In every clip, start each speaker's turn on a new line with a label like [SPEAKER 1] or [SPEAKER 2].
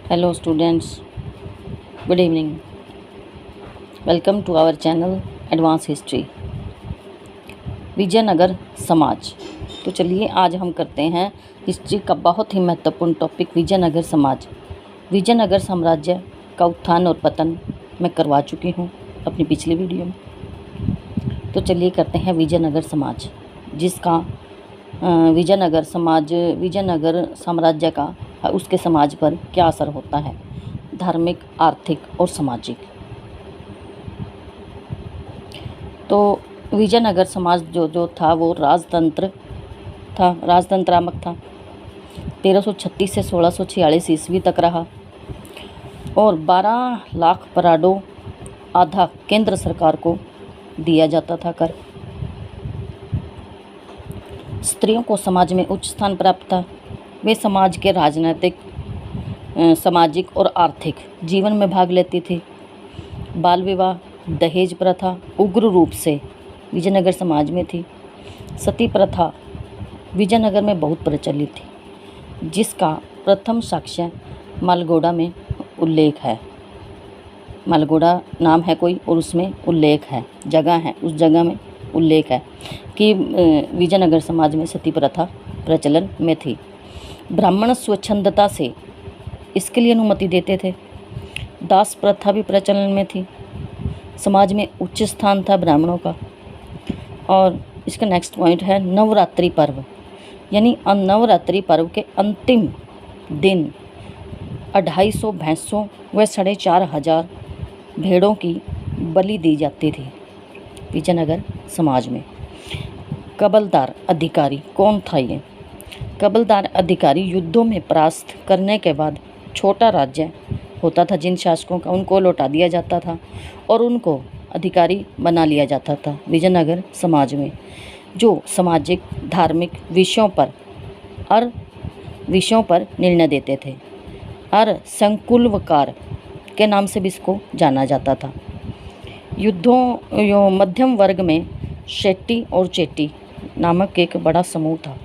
[SPEAKER 1] Hello students, good evening. Welcome to our channel Advanced History. Vijayanagar समाज। तो चलिए आज हम करते हैं हिस्ट्री का बहुत ही महत्वपूर्ण टॉपिक विजयनगर समाज। विजयनगर साम्राज्य का उत्थान और पतन मैं करवा चुकी हूँ अपनी पिछली वीडियो में। तो चलिए करते हैं विजयनगर समाज, जिसका विजयनगर साम्राज्य का उसके समाज पर क्या असर होता है, धार्मिक, आर्थिक और सामाजिक। तो विजयनगर समाज जो था वो राजतंत्रात्मक था। 1336 से 1646 ईस्वी तक रहा और 12 लाख पराडो आधा केंद्र सरकार को दिया जाता था कर। स्त्रियों को समाज में उच्च स्थान प्राप्त था। वे समाज के राजनीतिक, सामाजिक और आर्थिक जीवन में भाग लेती थी। बाल विवाह, दहेज प्रथा उग्र रूप से विजयनगर समाज में थी। सती प्रथा विजयनगर में बहुत प्रचलित थी, जिसका प्रथम साक्ष्य मालगोड़ा में उल्लेख है। मालगोड़ा नाम है कोई और उसमें उल्लेख है, जगह है, उस जगह में उल्लेख है कि विजयनगर समाज में सती प्रथा प्रचलन में थी। ब्राह्मण स्वच्छंदता से इसके लिए अनुमति देते थे। दास प्रथा भी प्रचलन में थी। समाज में उच्च स्थान था ब्राह्मणों का। और इसका नेक्स्ट पॉइंट है नवरात्रि पर्व, यानी नवरात्रि पर्व के अंतिम दिन 250 भैंसों व 4,500 भेड़ों की बलि दी जाती थी विजयनगर समाज में। कबलदार अधिकारी कौन था ये? कबलदार अधिकारी युद्धों में परास्त करने के बाद छोटा राज्य होता था जिन शासकों का, उनको लौटा दिया जाता था और उनको अधिकारी बना लिया जाता था विजयनगर समाज में, जो सामाजिक, धार्मिक विषयों पर निर्णय देते थे। संकुलवकार के नाम से भी इसको जाना जाता था। मध्यम वर्ग में शेट्टी और चेट्टी नामक एक बड़ा समूह था।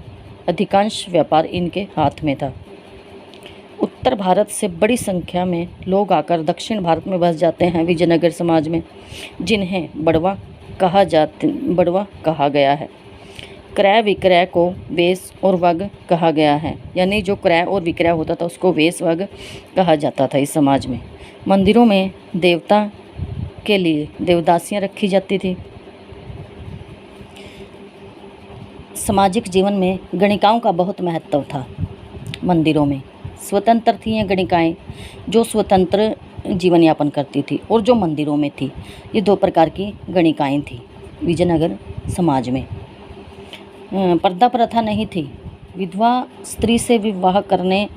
[SPEAKER 1] अधिकांश व्यापार इनके हाथ में था। उत्तर भारत से बड़ी संख्या में लोग आकर दक्षिण भारत में बस जाते हैं विजयनगर समाज में, जिन्हें बड़वा कहा गया है। क्रय विक्रय को वेश और वग कहा गया है, यानी जो क्रय और विक्रय होता था उसको वेश वग कहा जाता था इस समाज में। मंदिरों में देवता के लिए देवदासियां रखी जाती थी। सामाजिक जीवन में गणिकाओं का बहुत महत्व था। मंदिरों में स्वतंत्र थी ये गणिकाएँ, जो स्वतंत्र जीवन यापन करती थी, और जो मंदिरों में थी, ये 2 प्रकार की गणिकाएँ थी विजयनगर समाज में। पर्दा प्रथा नहीं थी। विधवा स्त्री से विवाह करने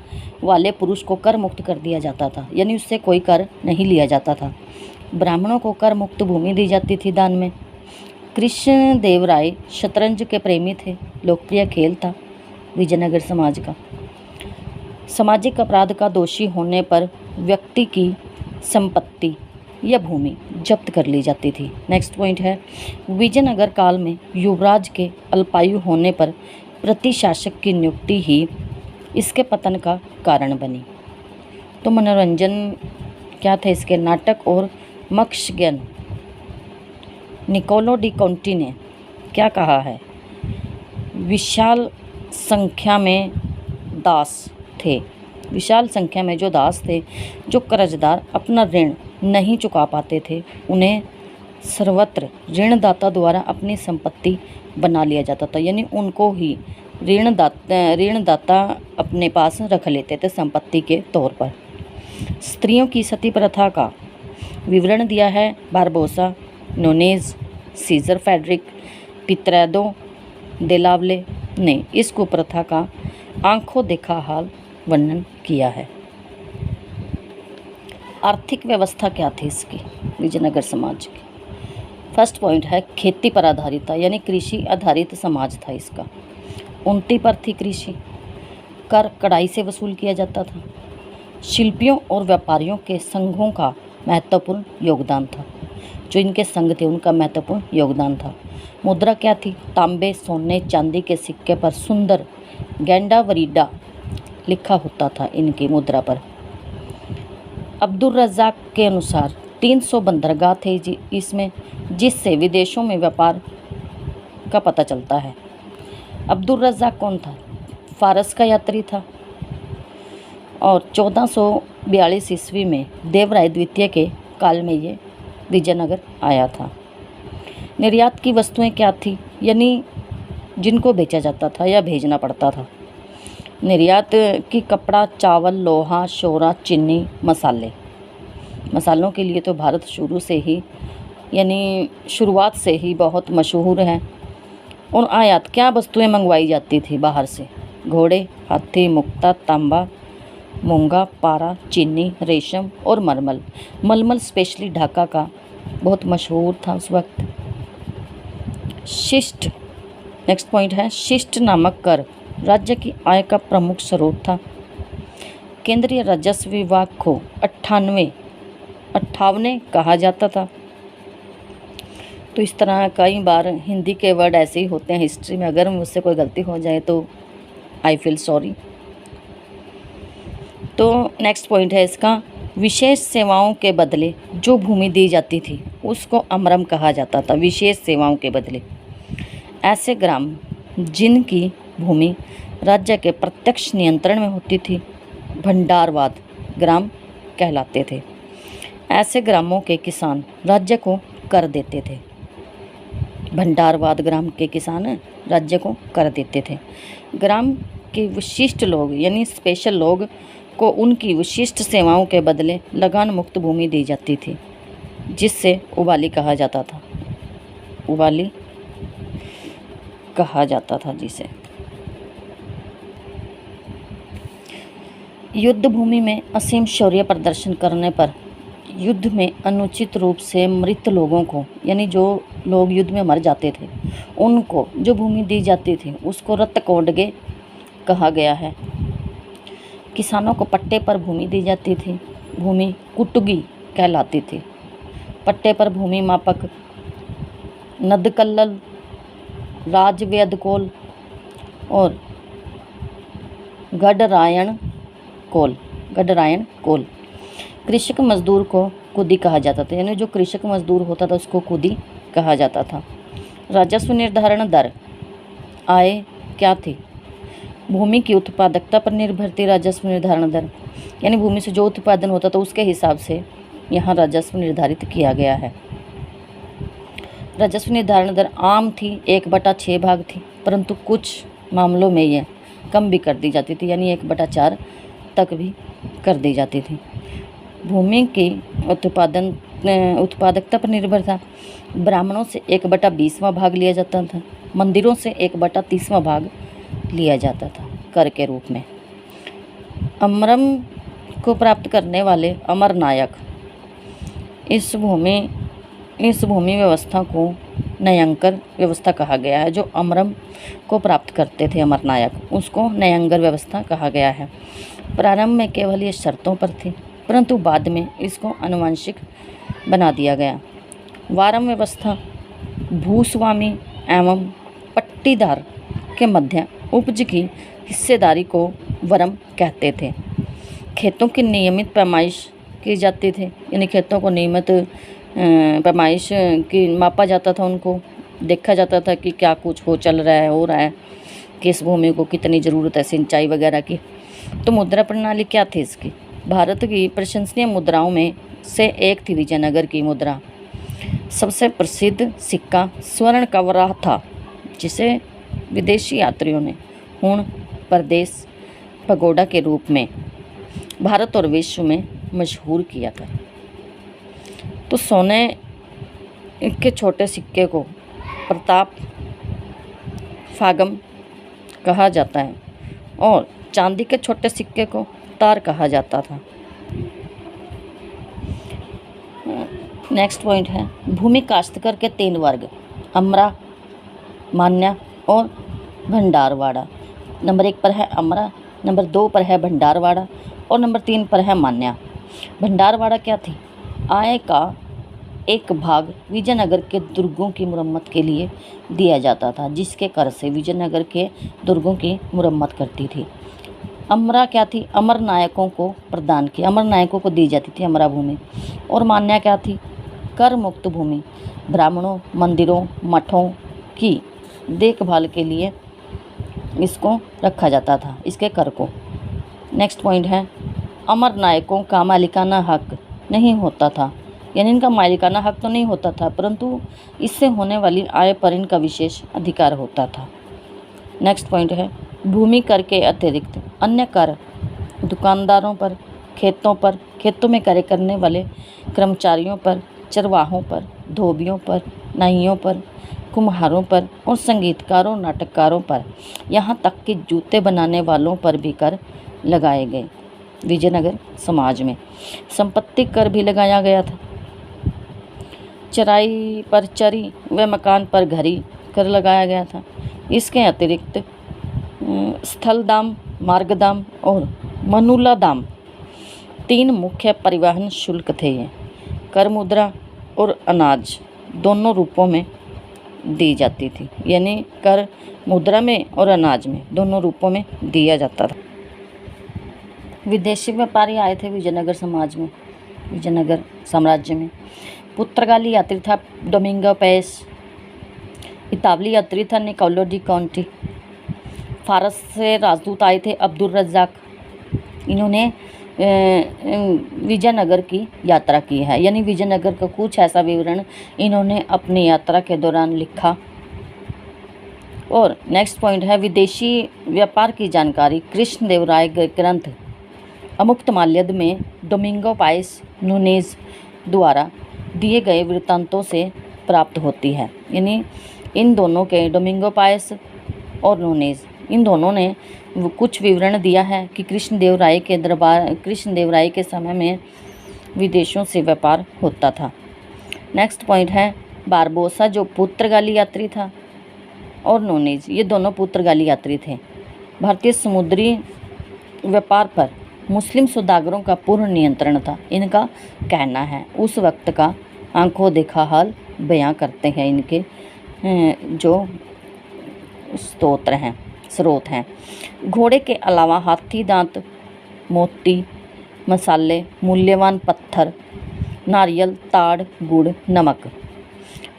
[SPEAKER 1] वाले पुरुष को कर मुक्त कर दिया जाता था, यानी उससे कोई कर नहीं लिया जाता था। ब्राह्मणों को कर मुक्त भूमि दी जाती थी दान में। कृष्ण देव राय शतरंज के प्रेमी थे। लोकप्रिय खेल था विजयनगर समाज का। सामाजिक अपराध का दोषी होने पर व्यक्ति की संपत्ति या भूमि जब्त कर ली जाती थी। नेक्स्ट पॉइंट है विजयनगर काल में युवराज के अल्पायु होने पर प्रतिशासक की नियुक्ति ही इसके पतन का कारण बनी। तो मनोरंजन क्या थे इसके? नाटक और मत्स्यज्ञान। निकोलो डी कॉन्टी ने क्या कहा है? विशाल संख्या में जो दास थे, जो कर्जदार अपना ऋण नहीं चुका पाते थे, उन्हें सर्वत्र ऋणदाता द्वारा अपनी संपत्ति बना लिया जाता था, यानी उनको ही ऋणदाता अपने पास रख लेते थे संपत्ति के तौर पर। स्त्रियों की सती प्रथा का विवरण दिया है बारबोसा, नोनेज, सीजर फेडरिक, पित्रेदो देलावले ने इस कुप्रथा का आंखों देखा हाल वर्णन किया है। आर्थिक व्यवस्था क्या थी इसकी विजयनगर समाज की? फर्स्ट पॉइंट है खेती पर आधारित था, यानी कृषि आधारित समाज था इसका। उन्नति पर थी कृषि। कर कड़ाई से वसूल किया जाता था। शिल्पियों और व्यापारियों के संघों का महत्वपूर्ण योगदान था। जो इनके संघ थे उनका महत्वपूर्ण योगदान था। मुद्रा क्या थी? तांबे, सोने, चांदी के सिक्के पर सुंदर गेंडा वरीडा लिखा होता था इनकी मुद्रा पर। अब्दुल रज़ाक के अनुसार 300 बंदरगाह थे इसमें, जिससे विदेशों में व्यापार का पता चलता है। अब्दुल रज़ाक कौन था? फारस का यात्री था और 1442 ईस्वी में देवराय द्वितीय के काल में ये विजयनगर आया था। निर्यात की वस्तुएं क्या थी, यानी जिनको बेचा जाता था या भेजना पड़ता था। निर्यात की कपड़ा, चावल, लोहा, शोरा, चीनी, मसालों के लिए तो भारत शुरू से ही यानी शुरुआत से ही बहुत मशहूर है। और आयात क्या वस्तुएं मंगवाई जाती थी बाहर से? घोड़े, हाथी, मुक्ता, तांबा, मूंगा, पारा, चीनी, रेशम और मलमल स्पेशली ढाका का बहुत मशहूर था उस वक्त। शिष्ट, नेक्स्ट पॉइंट है, शिष्ट नामक कर राज्य की आय का प्रमुख स्रोत था। केंद्रीय राजस्व विभाग को 58 कहा जाता था। तो इस तरह कई बार हिंदी के वर्ड ऐसे ही होते हैं हिस्ट्री में, अगर मुझसे कोई गलती हो जाए तो आई फील सॉरी। तो नेक्स्ट पॉइंट है इसका, विशेष सेवाओं के बदले जो भूमि दी जाती थी उसको अमरम कहा जाता था। विशेष सेवाओं के बदले ऐसे ग्राम जिनकी भूमि राज्य के प्रत्यक्ष नियंत्रण में होती थी भंडारवाद ग्राम कहलाते थे। ऐसे ग्रामों के किसान राज्य को कर देते थे। भंडारवाद ग्राम के किसान राज्य को कर देते थे। ग्राम के विशिष्ट लोग यानी स्पेशल लोग को उनकी विशिष्ट सेवाओं के बदले लगान मुक्त भूमि दी जाती थी, जिससे उबाली कहा जाता था। उबाली कहा जाता था जिसे। युद्ध भूमि में असीम शौर्य प्रदर्शन करने पर युद्ध में अनुचित रूप से मृत लोगों को यानी जो लोग युद्ध में मर जाते थे उनको जो भूमि दी जाती थी उसको रत्तकोडगे कहा गया है। किसानों को पट्टे पर भूमि दी जाती थी, भूमि कुटुगी कहलाती थी। पट्टे पर भूमि मापक नदकल्लल, राजवेदकोल और गडरायण कोल। कृषक मजदूर को कुदी कहा जाता था, यानी जो कृषक मजदूर होता था उसको कुदी कहा जाता था। राजस्व निर्धारण दर आय क्या थी? भूमि की उत्पादकता पर निर्भर थी राजस्व निर्धारण दर, यानी भूमि से जो उत्पादन होता था उसके हिसाब से यहाँ राजस्व निर्धारित किया गया है। राजस्व निर्धारण दर आम थी, 1/6 भाग थी, परंतु कुछ मामलों में यह कम भी कर दी जाती थी, यानी 1/4 तक भी कर दी जाती थी। भूमि की उत्पादकता पर निर्भर था। ब्राह्मणों से 1/20वां भाग लिया जाता था, मंदिरों से 1/30वां भाग लिया जाता था कर के रूप में। अमरम को प्राप्त करने वाले अमर नायक इस भूमि व्यवस्था को न्यायंकर व्यवस्था कहा गया है। जो अमरम को प्राप्त करते थे अमर नायक उसको न्यायंगर व्यवस्था कहा गया है। प्रारंभ में केवल ये शर्तों पर थी, परंतु बाद में इसको आनुवंशिक बना दिया गया। वारम व्यवस्था भूस्वामी एवं पट्टीदार के मध्य उपज की हिस्सेदारी को वरम कहते थे। खेतों की नियमित पैमाइश की जाती थी, यानी खेतों को नियमित पैमाइश की मापा जाता था, उनको देखा जाता था कि क्या कुछ हो रहा है, किस भूमि को कितनी ज़रूरत है सिंचाई वगैरह की। तो मुद्रा प्रणाली क्या थी इसकी? भारत की प्रशंसनीय मुद्राओं में से एक थी विजयनगर की मुद्रा। सबसे प्रसिद्ध सिक्का स्वर्ण का वराह था, जिसे विदेशी यात्रियों ने हुण प्रदेश पगोडा के रूप में भारत और विश्व में मशहूर किया था। तो सोने के छोटे सिक्के को प्रताप फागम कहा जाता है और चांदी के छोटे सिक्के को तार कहा जाता था। नेक्स्ट पॉइंट है भूमि काश्तकर के 3 वर्ग, अमरा, मान्या और भंडारवाड़ा। नंबर 1 पर है अमरा, नंबर 2 पर है भंडारवाड़ा और नंबर 3 पर है मान्या। भंडारवाड़ा क्या थी? आय का एक भाग विजयनगर के दुर्गों की मुरम्मत के लिए दिया जाता था, जिसके कर से विजयनगर के दुर्गों की मुरम्मत करती थी। अमरा क्या थी? अमर नायकों को प्रदान की, अमर नायकों को दी जाती थी अमरा भूमि। और मान्या क्या थी? कर मुक्त भूमि, ब्राह्मणों, मंदिरों, मठों की देखभाल के लिए इसको रखा जाता था, इसके कर को। नेक्स्ट पॉइंट है, अमर नायकों का मालिकाना हक नहीं होता था, यानी इनका मालिकाना हक तो नहीं होता था, परंतु इससे होने वाली आय पर इनका विशेष अधिकार होता था। नेक्स्ट पॉइंट है, भूमि कर के अतिरिक्त अन्य कर दुकानदारों पर, खेतों में कार्य करने वाले कर्मचारियों पर, चरवाहों पर, धोबियों पर, नाइयों पर, कुम्हारों पर और संगीतकारों, नाटककारों पर, यहाँ तक कि जूते बनाने वालों पर भी कर लगाए गए। विजयनगर समाज में संपत्ति कर भी लगाया गया था। चराई पर चरी व मकान पर घरी कर लगाया गया था। इसके अतिरिक्त स्थल दाम, मार्ग दाम और मनुला दाम 3 मुख्य परिवहन शुल्क थे। ये कर मुद्रा और अनाज दोनों रूपों में दी जाती थी, यानी कर मुद्रा में और अनाज में दोनों रूपों में दिया जाता था। विदेशी व्यापारी आए थे विजयनगर समाज में, विजयनगर साम्राज्य में। पुर्तगाली यात्री था डोमिंगो पेस, इतालवी यात्री था निकोलो डी कॉन्टी, फारस से राजदूत आए थे अब्दुल रज़ाक। इन्होंने विजयनगर की यात्रा की है, यानी विजयनगर का कुछ ऐसा विवरण इन्होंने अपनी यात्रा के दौरान लिखा। और नेक्स्ट पॉइंट है, विदेशी व्यापार की जानकारी कृष्णदेवराय के ग्रंथ अमुक्तमाल्यद में डोमिंगो पाइस नूनेज द्वारा दिए गए वृत्तांतों से प्राप्त होती है। यानी इन दोनों के, डोमिंगो पाइस और नूनेज, इन दोनों ने कुछ विवरण दिया है कि कृष्णदेवराय के समय में विदेशों से व्यापार होता था। नेक्स्ट पॉइंट है, बारबोसा जो पुर्तगाली यात्री था और नूनेज, ये दोनों पुर्तगाली यात्री थे। भारतीय समुद्री व्यापार पर मुस्लिम सौदागरों का पूर्ण नियंत्रण था, इनका कहना है। उस वक्त का आंखों देखा हाल बयां करते हैं इनके जो स्रोत हैं। घोड़े के अलावा हाथी दांत, मोती, मसाले, मूल्यवान पत्थर, नारियल, ताड़, गुड़, नमक।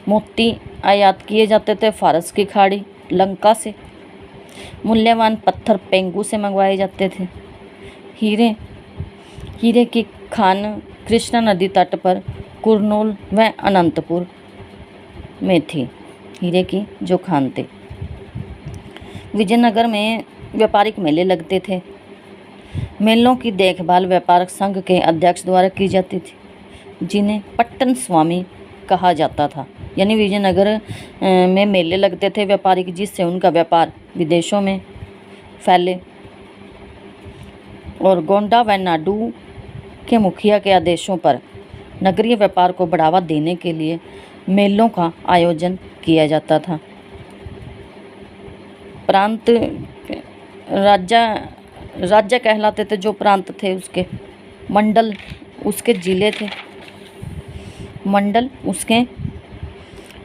[SPEAKER 1] मोती आयात किए जाते थे फारस की खाड़ी, लंका से। मूल्यवान पत्थर पेंगू से मंगवाए जाते थे। हीरे की खान कृष्णा नदी तट पर कुरनूल व अनंतपुर में थी। हीरे की जो खान थे। विजयनगर में व्यापारिक मेले लगते थे। मेलों की देखभाल व्यापारक संघ के अध्यक्ष द्वारा की जाती थी, जिन्हें पट्टन स्वामी कहा जाता था। यानी विजयनगर में मेले लगते थे व्यापारिक, जिससे उनका व्यापार विदेशों में फैले। और गोंडा व नाडू के मुखिया के आदेशों पर नगरीय व्यापार को बढ़ावा देने के लिए मेलों का आयोजन किया जाता था। प्रांत राज्य कहलाते थे जो प्रांत थे, उसके मंडल उसके जिले थे, मंडल उसके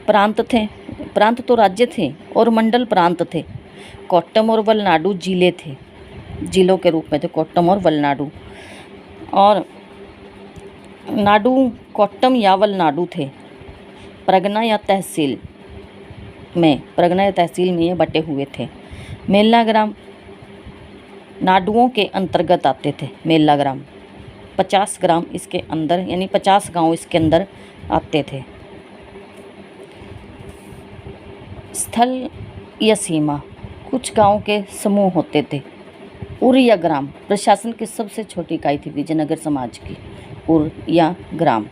[SPEAKER 1] प्रांत थे। प्रांत तो राज्य थे और मंडल प्रांत थे। कोट्टम और वलनाडु जिले थे, जिलों के रूप में थे कोट्टम और वलनाडु। और नाडु कोट्टम या वलनाडु थे। परगना या तहसील में ये बटे हुए थे। मेला ग्राम नाडुओं के अंतर्गत आते थे। मेला ग्राम 50 ग्राम इसके अंदर, यानी 50 गांव इसके अंदर आते थे। स्थल या सीमा कुछ गांव के समूह होते थे। उर या ग्राम प्रशासन की सबसे छोटी इकाई थी विजयनगर समाज की, उर या ग्राम।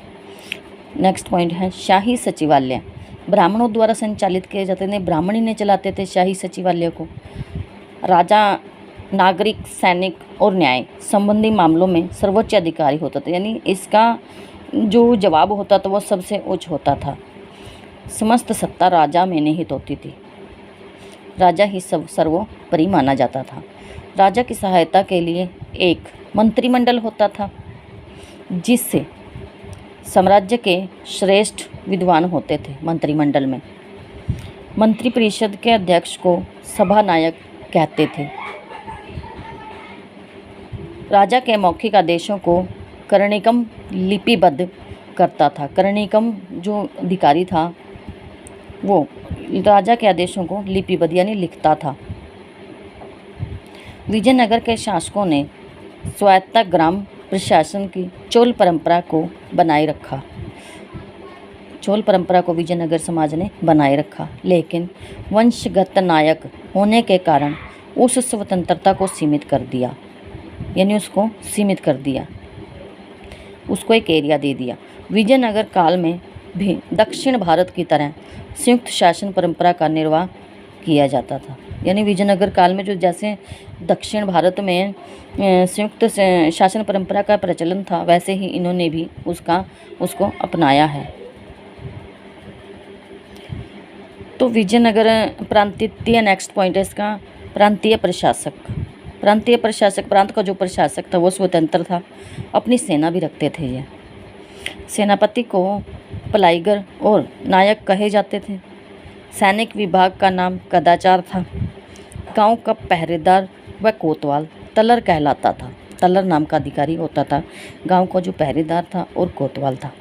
[SPEAKER 1] नेक्स्ट पॉइंट है, शाही सचिवालय ब्राह्मणों द्वारा संचालित किए जाते थे। ब्राह्मणी ने चलाते थे शाही सचिवालय को। राजा नागरिक, सैनिक और न्याय संबंधी मामलों में सर्वोच्च अधिकारी होता था, यानी इसका जो जवाब होता था वो सबसे उच्च होता था। समस्त सत्ता राजा में निहित होती थी। राजा ही सर्वोपरि माना जाता था। राजा की सहायता के लिए एक मंत्रिमंडल होता था, जिससे साम्राज्य के श्रेष्ठ विद्वान होते थे। मंत्रिमंडल में मंत्रिपरिषद के अध्यक्ष को सभानायक कहते थे। राजा के मौखिक आदेशों को कर्णिकम लिपिबद्ध करता था। कर्णिकम जो अधिकारी था वो राजा के आदेशों को लिपिबद्ध यानी लिखता था। विजयनगर के शासकों ने स्वायत्त ग्राम प्रशासन की चोल परंपरा को बनाए रखा। चोल परंपरा को विजयनगर समाज ने बनाए रखा, लेकिन वंशगत नायक होने के कारण उस स्वतंत्रता को सीमित कर दिया, यानी उसको सीमित कर दिया, उसको एक एरिया दे दिया। विजयनगर काल में भी दक्षिण भारत की तरह संयुक्त शासन परंपरा का निर्वाह किया जाता था। यानी विजयनगर काल में जो जैसे दक्षिण भारत में संयुक्त शासन परंपरा का प्रचलन था, वैसे ही इन्होंने भी उसको अपनाया है। तो विजयनगर प्रांतीय नेक्स्ट पॉइंट है इसका, प्रांतीय प्रशासक। प्रांतीय प्रशासक, प्रांत का जो प्रशासक था वो स्वतंत्र था, अपनी सेना भी रखते थे। ये सेनापति को पलाइगर और नायक कहे जाते थे। सैनिक विभाग का नाम कदाचार था। गांव का पहरेदार व कोतवाल तलर कहलाता था। तलर नाम का अधिकारी होता था गांव का जो पहरेदार था और कोतवाल था।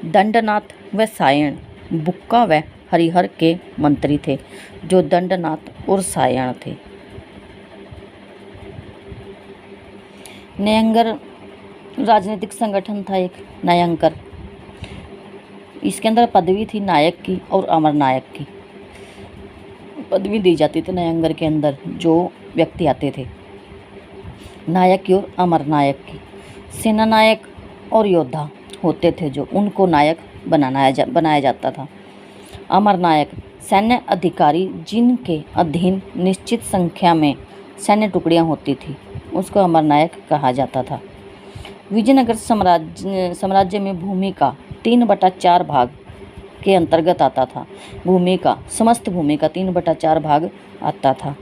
[SPEAKER 1] दंडनाथ व सायण बुक्का व हरिहर के मंत्री थे, जो दंडनाथ और सायण थे। न्यायंगर राजनीतिक संगठन था एक न्यायंकर। इसके अंदर पदवी थी नायक की और अमर नायक की। पदवी दी जाती थी न्यायंगर के अंदर जो व्यक्ति आते थे, नायक की और अमर नायक की। सेना नायक और योद्धा होते थे जो उनको नायक बनाया जाता था। अमर नायक सैन्य अधिकारी जिनके अधीन निश्चित संख्या में सैन्य टुकड़ियां होती थी, उसको अमर नायक कहा जाता था। विजयनगर साम्राज्य में भूमि का 3/4 भाग के अंतर्गत आता था। समस्त भूमि का 3/4 भाग आता था।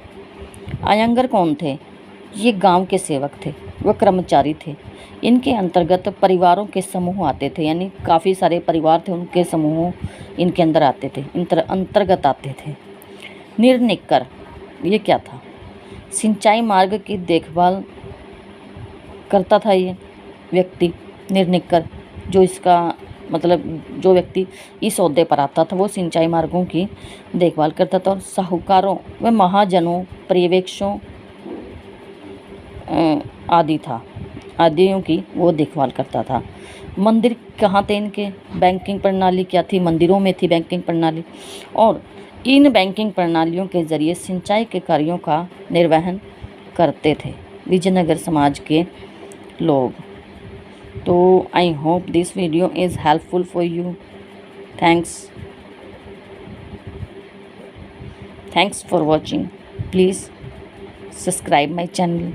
[SPEAKER 1] आयंगर कौन थे? ये गांव के सेवक थे, वह कर्मचारी थे। इनके अंतर्गत परिवारों के समूह आते थे, यानी काफ़ी सारे परिवार थे, उनके समूह इनके अंदर आते थे, अंतर्गत आते थे। निर्निकर ये क्या था? सिंचाई मार्ग की देखभाल करता था ये व्यक्ति। निर्निकर जो इसका मतलब जो व्यक्ति इस ओहदे पर आता था वो सिंचाई मार्गों की देखभाल करता था और साहूकारों व महाजनों पर्यवेक्षकों आदियों की वो देखभाल करता था। मंदिर कहाँ थे इनके? बैंकिंग प्रणाली क्या थी? मंदिरों में थी बैंकिंग प्रणाली, और इन बैंकिंग प्रणालियों के ज़रिए सिंचाई के कार्यों का निर्वहन करते थे विजयनगर समाज के लोग। तो I hope this video is helpful for you. Thanks for watching. Please subscribe my channel.